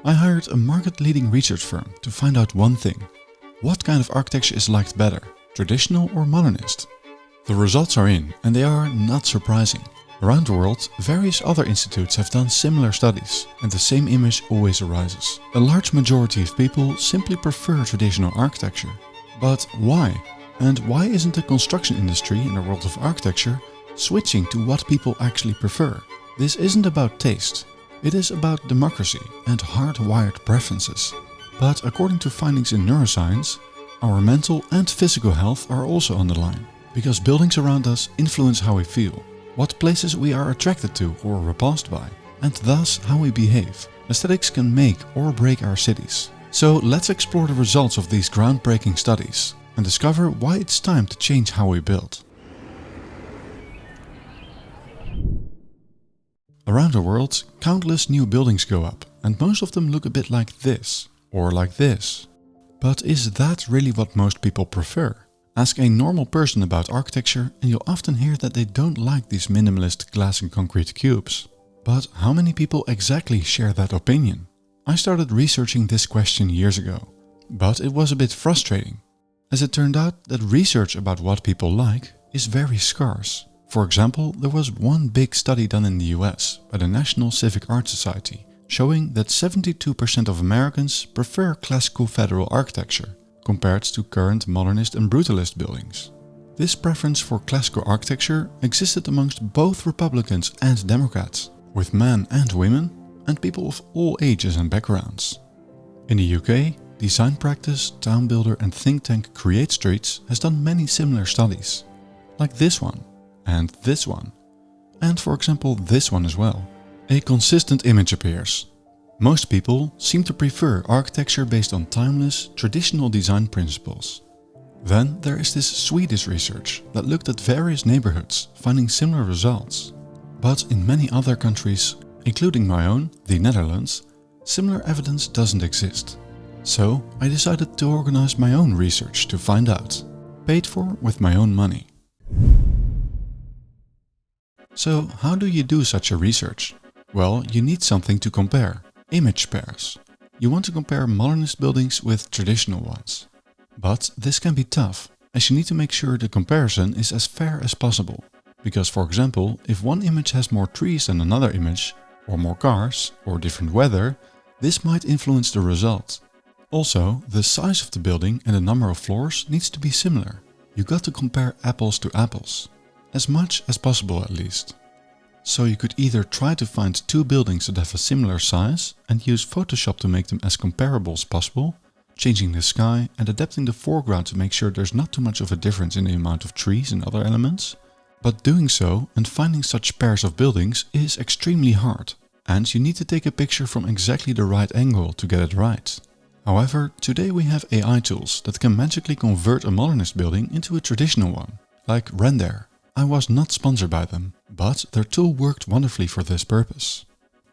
I hired a market-leading research firm to find out one thing. What kind of architecture is liked better, traditional or modernist? The results are in, and they are not surprising. Around the world, various other institutes have done similar studies, and the same image always arises. A large majority of people simply prefer traditional architecture. But why? And why isn't the construction industry in the world of architecture switching to what people actually prefer? This isn't about taste. It is about democracy and hardwired preferences. But according to findings in neuroscience, our mental and physical health are also on the line, because buildings around us influence how we feel, what places we are attracted to or repulsed by, and thus how we behave. Aesthetics can make or break our cities. So let's explore the results of these groundbreaking studies and discover why it's time to change how we build. Around the world, countless new buildings go up, and most of them look a bit like this, or like this. But is that really what most people prefer? Ask a normal person about architecture and you'll often hear that they don't like these minimalist glass and concrete cubes. But how many people exactly share that opinion? I started researching this question years ago, but it was a bit frustrating, as it turned out that research about what people like is very scarce. For example, there was one big study done in the US by the National Civic Arts Society showing that 72% of Americans prefer classical federal architecture compared to current modernist and brutalist buildings. This preference for classical architecture existed amongst both Republicans and Democrats, with men and women, and people of all ages and backgrounds. In the UK, design practice, town builder and think tank Create Streets has done many similar studies, like this one, and this one, and for example this one as well. A consistent image appears. Most people seem to prefer architecture based on timeless, traditional design principles. Then there is this Swedish research that looked at various neighborhoods, finding similar results. But in many other countries, including my own, the Netherlands, similar evidence doesn't exist. So I decided to organize my own research to find out, paid for with my own money. So how do you do such a research? Well, you need something to compare. Image pairs. You want to compare modernist buildings with traditional ones. But this can be tough, as you need to make sure the comparison is as fair as possible. Because for example, if one image has more trees than another image, or more cars, or different weather, this might influence the result. Also, the size of the building and the number of floors needs to be similar. You got to compare apples to apples. As much as possible at least. So you could either try to find two buildings that have a similar size and use Photoshop to make them as comparable as possible, changing the sky and adapting the foreground to make sure there's not too much of a difference in the amount of trees and other elements. But doing so and finding such pairs of buildings is extremely hard, and you need to take a picture from exactly the right angle to get it right. However, today we have AI tools that can magically convert a modernist building into a traditional one, like Render. I was not sponsored by them, but their tool worked wonderfully for this purpose.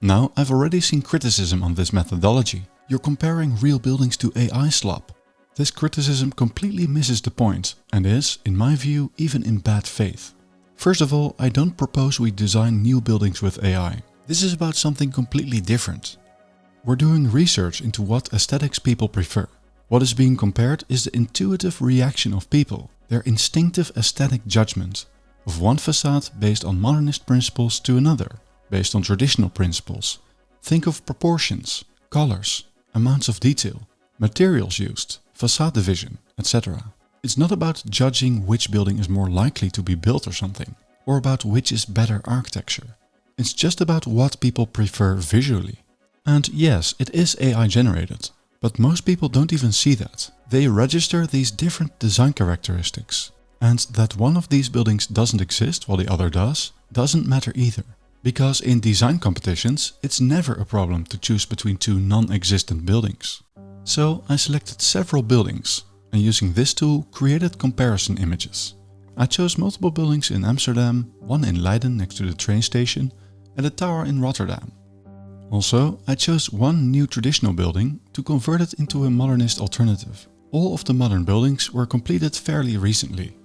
Now, I've already seen criticism on this methodology. You're comparing real buildings to AI slop. This criticism completely misses the point and is, in my view, even in bad faith. First of all, I don't propose we design new buildings with AI. This is about something completely different. We're doing research into what aesthetics people prefer. What is being compared is the intuitive reaction of people, their instinctive aesthetic judgment, of one facade based on modernist principles to another, based on traditional principles. Think of proportions, colors, amounts of detail, materials used, facade division, etc. It's not about judging which building is more likely to be built or something, or about which is better architecture. It's just about what people prefer visually. And yes, it is AI generated, but most people don't even see that. They register these different design characteristics. And that one of these buildings doesn't exist while the other does, doesn't matter either. Because in design competitions, it's never a problem to choose between two non-existent buildings. So I selected several buildings, and using this tool created comparison images. I chose multiple buildings in Amsterdam, one in Leiden next to the train station, and a tower in Rotterdam. Also, I chose one new traditional building to convert it into a modernist alternative. All of the modern buildings were completed fairly recently,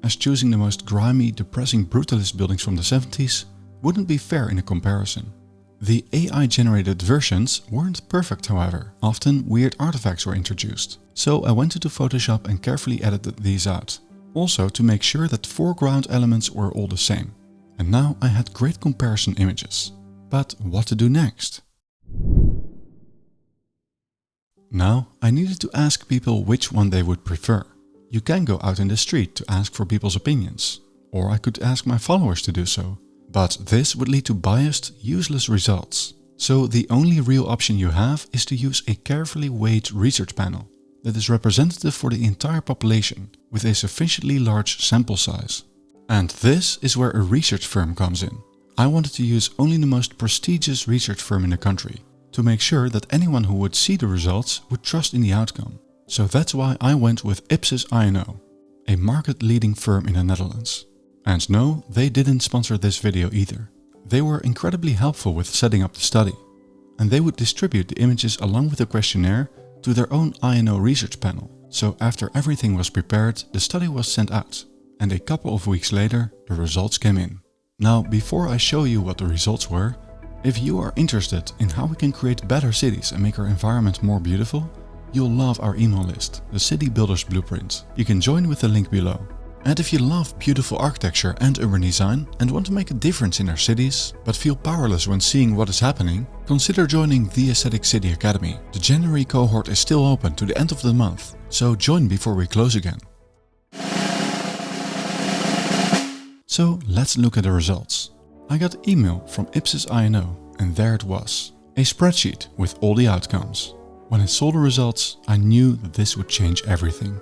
as choosing the most grimy, depressing brutalist buildings from the 70s wouldn't be fair in a comparison. The AI-generated versions weren't perfect, however. Often weird artifacts were introduced. So I went into Photoshop and carefully edited these out. Also to make sure that foreground elements were all the same. And now I had great comparison images. But what to do next? Now I needed to ask people which one they would prefer. You can go out in the street to ask for people's opinions. Or I could ask my followers to do so. But this would lead to biased, useless results. So the only real option you have is to use a carefully weighed research panel that is representative for the entire population with a sufficiently large sample size. And this is where a research firm comes in. I wanted to use only the most prestigious research firm in the country to make sure that anyone who would see the results would trust in the outcome. So that's why I went with Ipsos I&O, a market-leading firm in the Netherlands. And no, they didn't sponsor this video either. They were incredibly helpful with setting up the study. And they would distribute the images along with the questionnaire to their own I&O research panel. So after everything was prepared, the study was sent out. And a couple of weeks later, the results came in. Now, before I show you what the results were, if you are interested in how we can create better cities and make our environment more beautiful, you'll love our email list, the City Builders Blueprint. You can join with the link below. And if you love beautiful architecture and urban design and want to make a difference in our cities, but feel powerless when seeing what is happening, consider joining the Aesthetic City Academy. The January cohort is still open to the end of the month, so join before we close again. So let's look at the results. I got email from Ipsos I&O and there it was, a spreadsheet with all the outcomes. When I saw the results, I knew that this would change everything.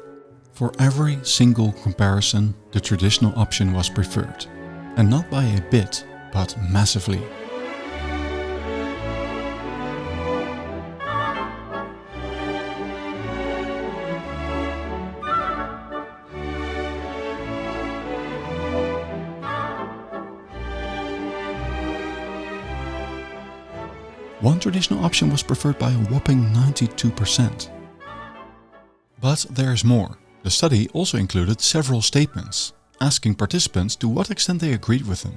For every single comparison, the traditional option was preferred. And not by a bit, but massively. One traditional option was preferred by a whopping 92%. But there's more. The study also included several statements, asking participants to what extent they agreed with them.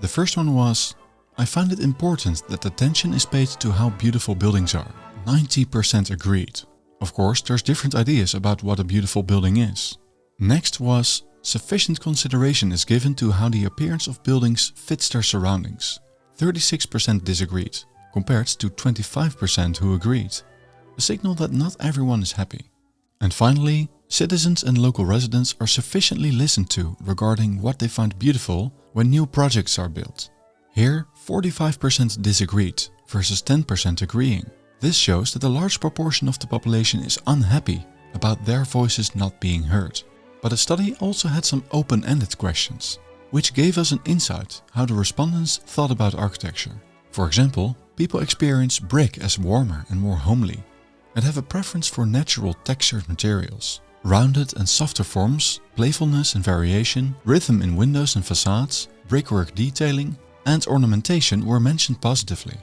The first one was, I find it important that attention is paid to how beautiful buildings are. 90% agreed. Of course, there's different ideas about what a beautiful building is. Next was, sufficient consideration is given to how the appearance of buildings fits their surroundings. 36% disagreed, compared to 25% who agreed. A signal that not everyone is happy. And finally, citizens and local residents are sufficiently listened to regarding what they find beautiful when new projects are built. Here, 45% disagreed versus 10% agreeing. This shows that a large proportion of the population is unhappy about their voices not being heard. But the study also had some open-ended questions, which gave us an insight how the respondents thought about architecture. For example, people experience brick as warmer and more homely, and have a preference for natural textured materials. Rounded and softer forms, playfulness and variation, rhythm in windows and facades, brickwork detailing, and ornamentation were mentioned positively.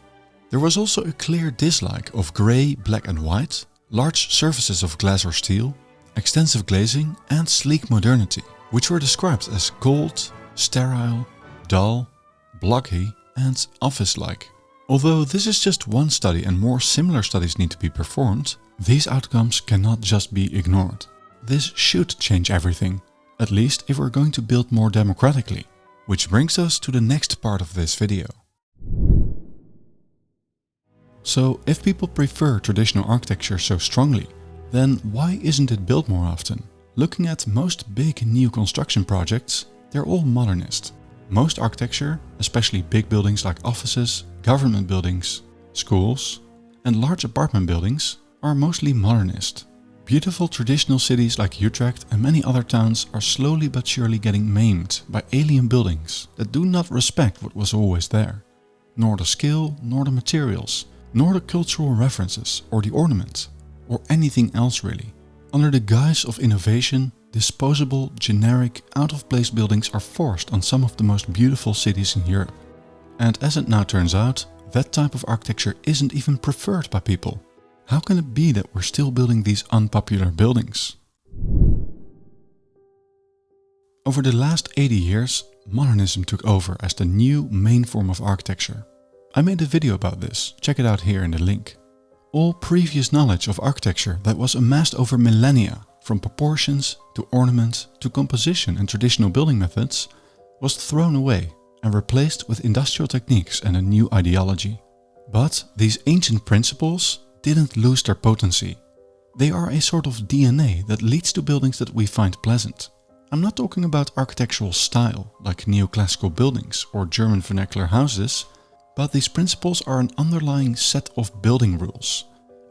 There was also a clear dislike of grey, black and white, large surfaces of glass or steel, extensive glazing and sleek modernity, which were described as cold, sterile, dull, blocky and office-like. Although this is just one study and more similar studies need to be performed, these outcomes cannot just be ignored. This should change everything, at least if we're going to build more democratically. Which brings us to the next part of this video. So if people prefer traditional architecture so strongly, then why isn't it built more often? Looking at most big new construction projects, they're all modernist. Most architecture, especially big buildings like offices, government buildings, schools, and large apartment buildings, are mostly modernist. Beautiful traditional cities like Utrecht and many other towns are slowly but surely getting maimed by alien buildings that do not respect what was always there. Nor the scale, nor the materials, nor the cultural references or the ornament, or anything else really. Under the guise of innovation, disposable, generic, out-of-place buildings are forced on some of the most beautiful cities in Europe. And as it now turns out, that type of architecture isn't even preferred by people. How can it be that we're still building these unpopular buildings? Over the last 80 years, modernism took over as the new main form of architecture. I made a video about this, check it out here in the link. All previous knowledge of architecture that was amassed over millennia, from proportions to ornament to composition and traditional building methods, was thrown away and replaced with industrial techniques and a new ideology. But these ancient principles didn't lose their potency. They are a sort of DNA that leads to buildings that we find pleasant. I'm not talking about architectural style, like neoclassical buildings or German vernacular houses, but these principles are an underlying set of building rules.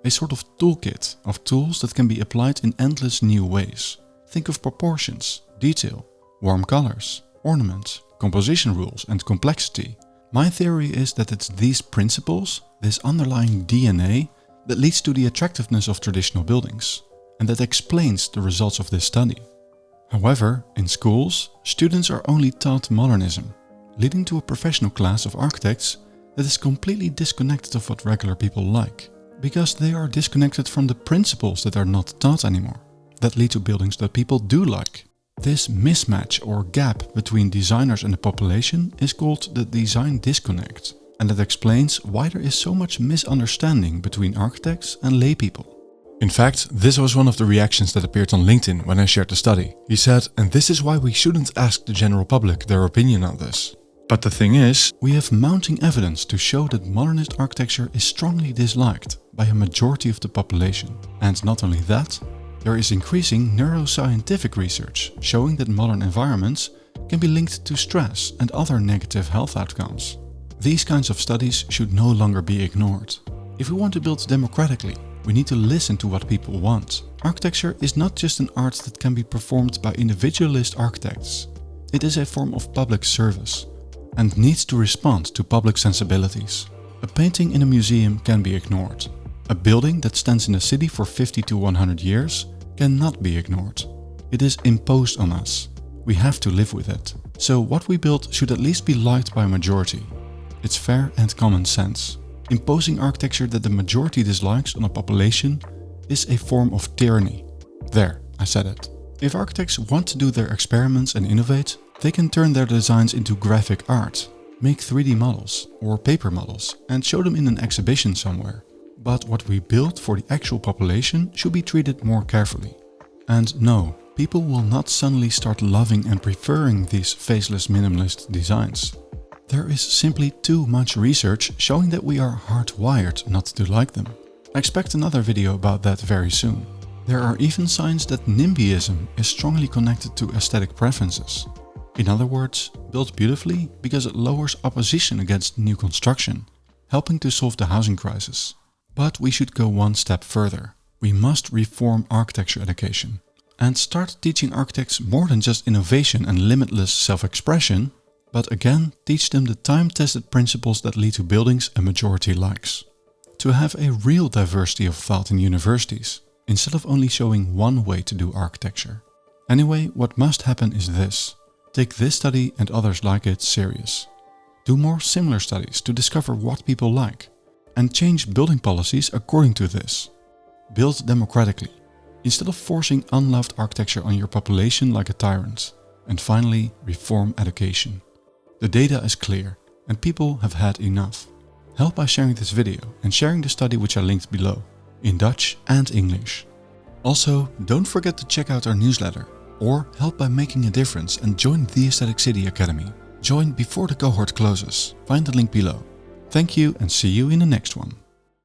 A sort of toolkit of tools that can be applied in endless new ways. Think of proportions, detail, warm colors, ornament, composition rules and complexity. My theory is that it's these principles, this underlying DNA, that leads to the attractiveness of traditional buildings, and that explains the results of this study. However, in schools, students are only taught modernism, leading to a professional class of architects that is completely disconnected of what regular people like, because they are disconnected from the principles that are not taught anymore, that lead to buildings that people do like. This mismatch or gap between designers and the population is called the design disconnect, and that explains why there is so much misunderstanding between architects and laypeople. In fact, this was one of the reactions that appeared on LinkedIn when I shared the study. He said, and this is why we shouldn't ask the general public their opinion on this. But the thing is, we have mounting evidence to show that modernist architecture is strongly disliked by a majority of the population. And not only that, there is increasing neuroscientific research showing that modern environments can be linked to stress and other negative health outcomes. These kinds of studies should no longer be ignored. If we want to build democratically, we need to listen to what people want. Architecture is not just an art that can be performed by individualist architects. It is a form of public service and needs to respond to public sensibilities. A painting in a museum can be ignored. A building that stands in a city for 50 to 100 years cannot be ignored. It is imposed on us. We have to live with it. So what we build should at least be liked by a majority. It's fair and common sense. Imposing architecture that the majority dislikes on a population is a form of tyranny. There, I said it. If architects want to do their experiments and innovate, they can turn their designs into graphic art, make 3D models or paper models and show them in an exhibition somewhere. But what we build for the actual population should be treated more carefully. And no, people will not suddenly start loving and preferring these faceless minimalist designs. There is simply too much research showing that we are hardwired not to like them. I expect another video about that very soon. There are even signs that NIMBYism is strongly connected to aesthetic preferences. In other words, built beautifully because it lowers opposition against new construction, helping to solve the housing crisis. But we should go one step further. We must reform architecture education and start teaching architects more than just innovation and limitless self-expression, but again teach them the time-tested principles that lead to buildings a majority likes. To have a real diversity of thought in universities, instead of only showing one way to do architecture. Anyway, what must happen is this. Take this study and others like it serious. Do more similar studies to discover what people like, and change building policies according to this. Build democratically, instead of forcing unloved architecture on your population like a tyrant. And finally, reform education. The data is clear, and people have had enough. Help by sharing this video and sharing the study which I linked below, in Dutch and English. Also, don't forget to check out our newsletter, or help by making a difference and join the Aesthetic City Academy. Join before the cohort closes. Find the link below. Thank you and see you in the next one.